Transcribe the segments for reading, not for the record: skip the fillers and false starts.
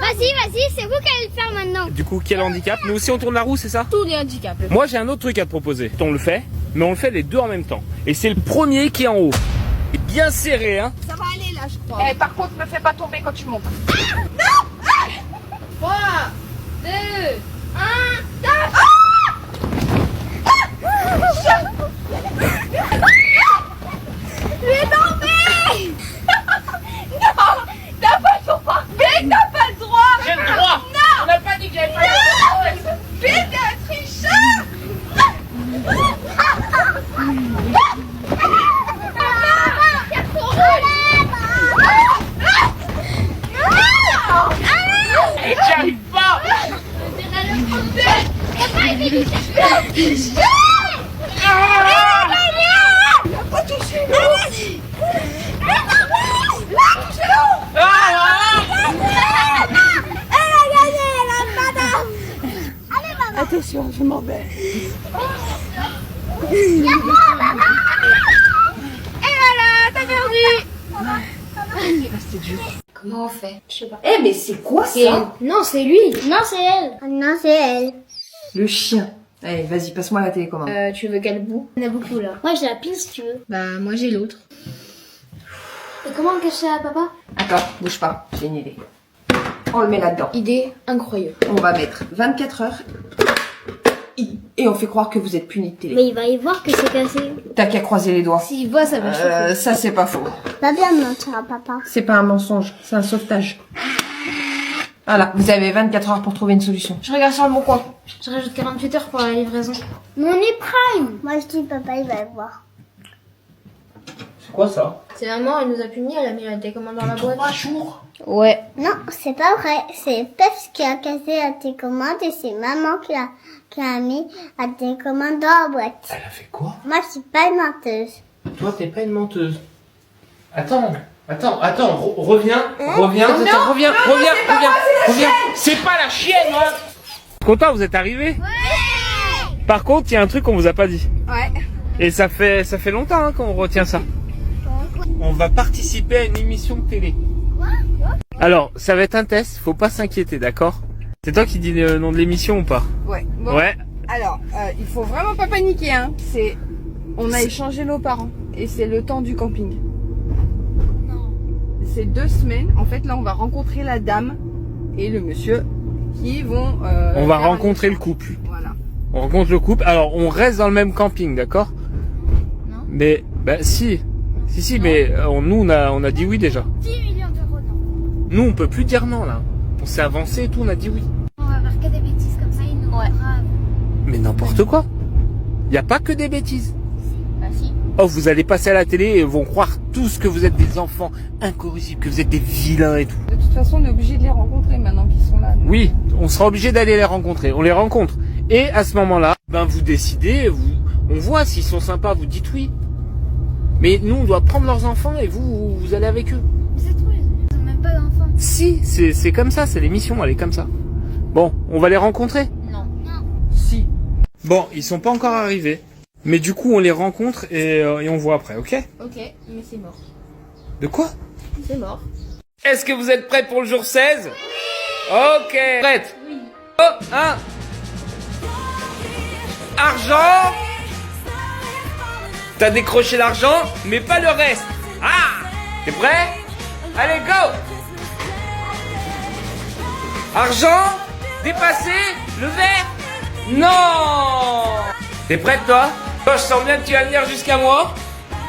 Vas-y, c'est vous qui allez le faire maintenant. Du coup, quel handicap? Nous aussi on tourne la roue, c'est ça? Tous les handicaps. Moi j'ai un autre truc à te proposer. On le fait, mais on le fait les deux en même temps. Et c'est le premier qui est en haut. Et bien serré, hein. Ça va aller là, je crois. Par contre, me fais pas tomber quand tu montes. Non. 3, 2, 1, top. Je vais tomber. Non, t'as pas le droit. Mais t'as pas le droit. J'ai le droit. Non. On n'a pas dit que j'avais pas le droit. Mais t'es un tricheur. Et j'y arrive pas. Attention, je m'embête. Comment on fait? Je sais pas. Eh mais c'est quoi ça? Non, c'est lui. Non, c'est elle. Non, c'est elle. Le chien. Allez, vas-y, passe-moi la télécommande. Tu veux quel bout? Il y en a beaucoup là. Moi, j'ai la pile si tu veux. Bah, moi j'ai l'autre. Et comment on cache ça à papa? Attends, bouge pas, j'ai une idée. On le met là-dedans. Idée incroyable. On va mettre 24 heures. Et on fait croire que vous êtes puni de télé. Mais il va y voir que c'est cassé. T'as qu'à croiser les doigts. S'il voit, ça va chauffer. Ça c'est pas faux. Pas bien mentir à papa. C'est pas un mensonge, c'est un sauvetage. Voilà, vous avez 24 heures pour trouver une solution. Je regarde sur le bon coin. Je rajoute 48 heures pour la livraison. Mais on est prime. Moi, je dis papa, il va le voir. C'est quoi ça? C'est maman, elle nous a punis, elle a mis la télécommande dans la boîte. 3 jours. Ouais. Non, c'est pas vrai. C'est Peps qui a cassé la télécommande et c'est maman qui a mis la télécommande dans la boîte. Elle a fait quoi? Moi, je suis pas une menteuse. Toi, t'es pas une menteuse. Attends, reviens. Reviens. C'est pas la chienne, hein. Content, vous êtes arrivé? Ouais. Par contre, il y a un truc qu'on vous a pas dit. Ouais. Et ça fait longtemps hein, qu'on retient ça. On va participer à une émission de télé. Alors, ça va être un test, faut pas s'inquiéter, d'accord? C'est toi qui dis le nom de l'émission ou pas? Ouais. Bon, Ouais. alors, il faut vraiment pas paniquer, hein. On a échangé nos parents et c'est le temps du camping. Non. C'est 2 semaines. En fait, là, on va rencontrer la dame et le monsieur qui vont. On va faire rencontrer un le couple. Voilà. On rencontre le couple. Alors, on reste dans le même camping, d'accord? Non. Mais, bah si. Si, mais nous, on a dit oui déjà. 10 millions d'euros, non. Nous, on peut plus dire non, là. On s'est avancé et tout, on a dit oui. On va faire que des bêtises comme ça, ils nous grave. Mais n'importe quoi. Y a pas que des bêtises. Bah si. Oh, vous allez passer à la télé et ils vont croire tous que vous êtes des enfants incorrigibles, que vous êtes des vilains et tout. De toute façon, on est obligé de les rencontrer maintenant qu'ils sont là. donc. Oui, on sera obligé d'aller les rencontrer. On les rencontre. Et à ce moment-là, ben vous décidez, on voit s'ils sont sympas, vous dites oui. Mais nous, on doit prendre leurs enfants et vous allez avec eux. C'est trop, ils ont même pas d'enfants. Si, c'est comme ça, c'est l'émission, elle est comme ça. Bon, on va les rencontrer? Non. Si. Bon, ils sont pas encore arrivés. Mais du coup, on les rencontre et on voit après, ok? Ok, mais c'est mort. De quoi? C'est mort. Est-ce que vous êtes prêts pour le jour 16? Ok. Prête? Oui. Oh, 1. Argent. T'as décroché l'argent, mais pas le reste. Ah! T'es prêt? Allez, go! Argent. Dépassé. Le verre. Non! T'es prête, toi? Toi, je sens bien que tu vas venir jusqu'à moi.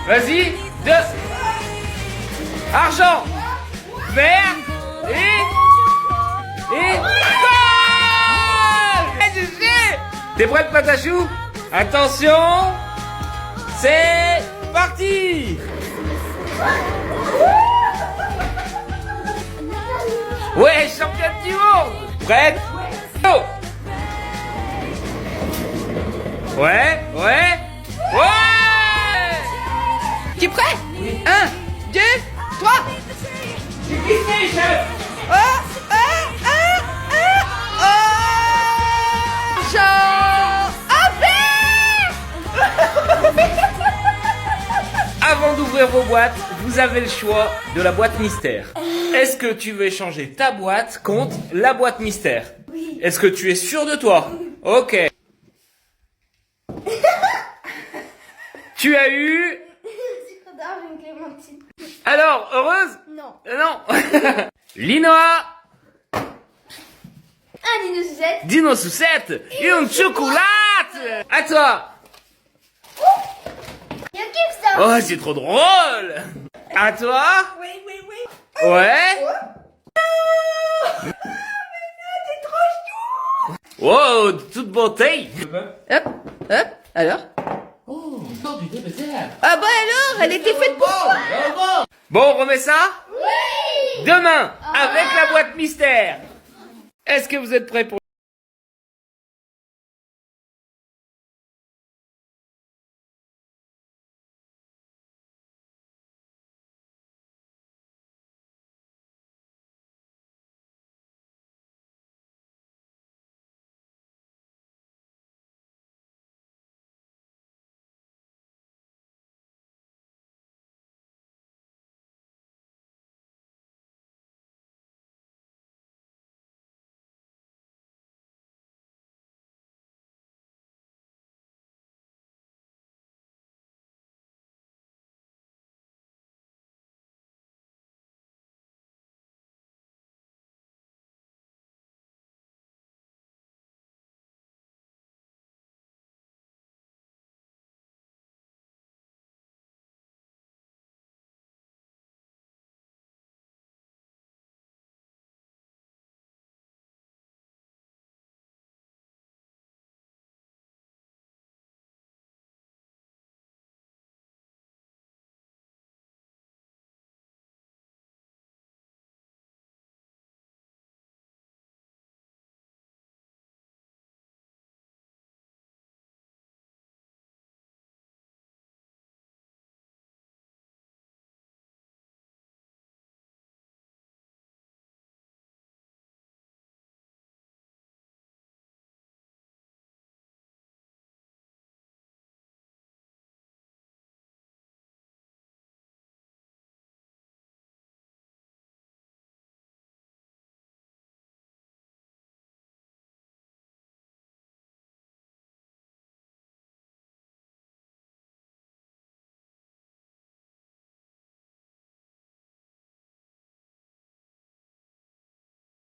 Vas-y. 2. Argent. Vert. Et... T'es prête, Patachou? Attention. C'est parti. Ouais, champion du monde. Prête? Go. Ouais. Tu es prêt? 1, 2, 3. C'est Disney, chef. Avant d'ouvrir vos boîtes, vous avez le choix de la boîte mystère. Est-ce que tu veux échanger ta boîte contre la boîte mystère? Oui. Est-ce que tu es sûr de toi? Ok. Tu as eu... Une clémentine. Alors, heureuse? Non. Non. Linoa, Un dino sucette. dino sucette et une chocolat. À toi. Il y a qui ça? Oh, c'est trop drôle. À toi. Oui. Ouais. Wow, de toute beauté. Hop, alors. Oh, encore du DBZ. Ah bah alors, elle était faite pour toi. Bon, on remet ça? Oui. Demain, avec la boîte mystère. Est-ce que vous êtes prêts pour...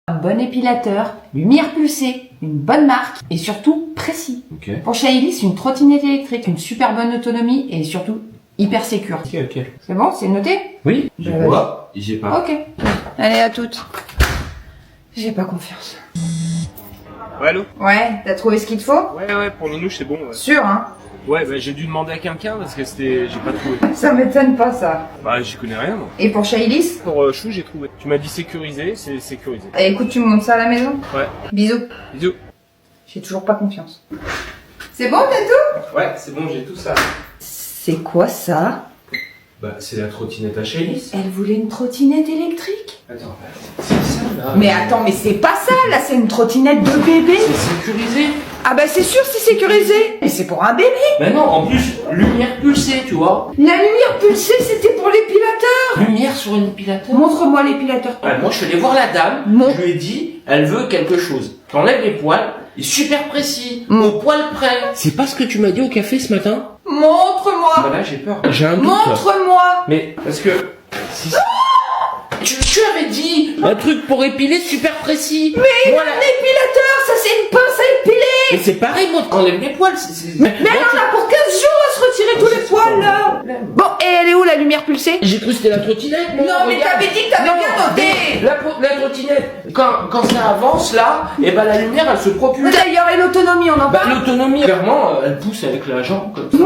Un bon épilateur, lumière pulsée, une bonne marque et surtout précis. Ok. Pour Shaillis, une trottinette électrique, une super bonne autonomie et surtout hyper sécure. Ok. C'est bon, c'est noté? Oui, j'ai quoi? J'ai pas. Ok. Allez, à toutes. J'ai pas confiance. Ouais, allô? Ouais, t'as trouvé ce qu'il te faut? Ouais, pour le nouche, c'est bon. Ouais, Sûr, hein? ouais bah, j'ai dû demander à quelqu'un parce que c'était... j'ai pas trouvé. Ça m'étonne pas, ça. Bah, j'y connais rien, moi. Et pour Shaillis? Pour Chou, j'ai trouvé. Tu m'as dit sécurisé, c'est sécurisé. Écoute, tu me montres ça à la maison? Ouais. Bisous. Bisous. J'ai toujours pas confiance. C'est bon, t'as tout? Ouais, c'est bon, j'ai tout ça. C'est quoi ça? Bah, c'est la trottinette à Shaillis. Elle voulait une trottinette électrique? Attends, c'est ça, là. Mais attends, mais c'est pas ça, là, c'est une trottinette de bébé. C'est sécurisé. Ah bah c'est sûr, c'est sécurisé. Mais c'est pour un bébé. Mais non, en plus, lumière pulsée, tu vois. La lumière pulsée, c'était pour l'épilateur. Lumière sur un épilateur. Montre-moi l'épilateur. Ouais, moi, je suis allé voir la dame. Non. Je lui ai dit, elle veut quelque chose. T'enlèves les poils, et super précis, au poil près. C'est pas ce que tu m'as dit au café ce matin? Montre-moi. Bah là, j'ai peur. J'ai un doute. Montre-moi. Mais, parce que... si... tu avais dit un truc pour épiler super précis. Mais voilà. un épilateur, ça c'est une pince à épiler. Mais c'est pareil, moi, on enlève les poils. Mais elle en a pour 15 jours à se retirer tous les poils là. Bon, et elle est où la lumière pulsée? J'ai cru que c'était la trottinette. Non, mais regarde. t'avais dit que t'avais Non, bien noté. La trottinette, quand ça avance là, et ben la lumière elle se propulse. D'ailleurs, et l'autonomie, on en Bah parle? l'autonomie, clairement, elle pousse avec la jambe comme ça.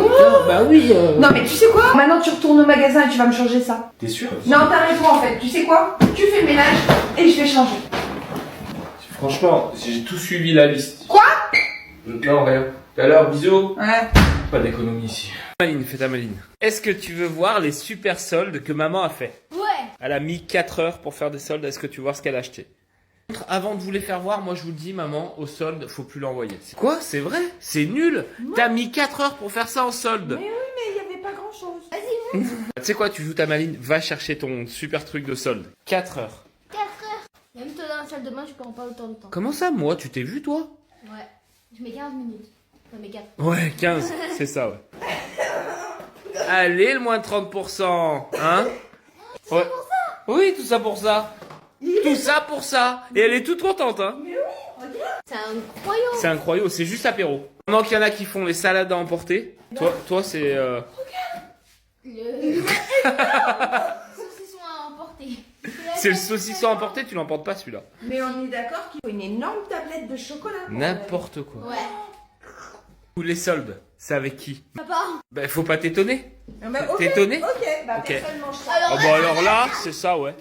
Bah oui. Non, mais tu sais quoi? Maintenant, tu retournes au magasin et tu vas me changer ça. T'es sûr? Non, t'arrêtes pas en fait. Tu sais quoi? Tu fais le ménage et je vais changer. Franchement, j'ai tout suivi la liste. Quoi? Non, rien. Tout à l'heure, bisous. Ouais. Pas d'économie ici. Maline, fais ta maline. Est-ce que tu veux voir les super soldes que maman a fait? Ouais. Elle a mis 4 heures pour faire des soldes. Est-ce que tu veux voir ce qu'elle a acheté? Avant de vous les faire voir, moi je vous le dis, maman, au solde, faut plus l'envoyer. Quoi? C'est vrai? C'est nul? T'as mis 4 heures pour faire ça en solde. Mais oui, mais il y avait pas grand chose. Vas-y, Tu sais quoi, tu joues ta maline, va chercher ton super truc de solde. 4 heures. 4 heures. Même toi dans la salle de bain, tu prends pas autant de temps. Comment ça, moi, tu t'es vu, toi? Ouais. Je mets 15 minutes. Non, mais 4. Ouais, 15, c'est ça, ouais. Allez, le moins de 30%, hein? Ouais. Oui, tout ça pour ça. Tout ça pour ça. Et elle est toute contente, hein? C'est incroyable. C'est incroyable, c'est juste apéro. Pendant qu'il y en a qui font les salades à emporter, toi c'est... Le saucisson à emporter. C'est le saucisson à emporter, tu l'emportes pas celui-là. Mais on est d'accord qu'il faut une énorme tablette de chocolat. N'importe quoi. Ouais. Ou les soldes, c'est avec qui? Papa. Ben faut pas t'étonner. Ah bah, ok, T'es étonné? Ok, bah Ok. personne mange ça. Ah bah alors là, c'est ça, ouais.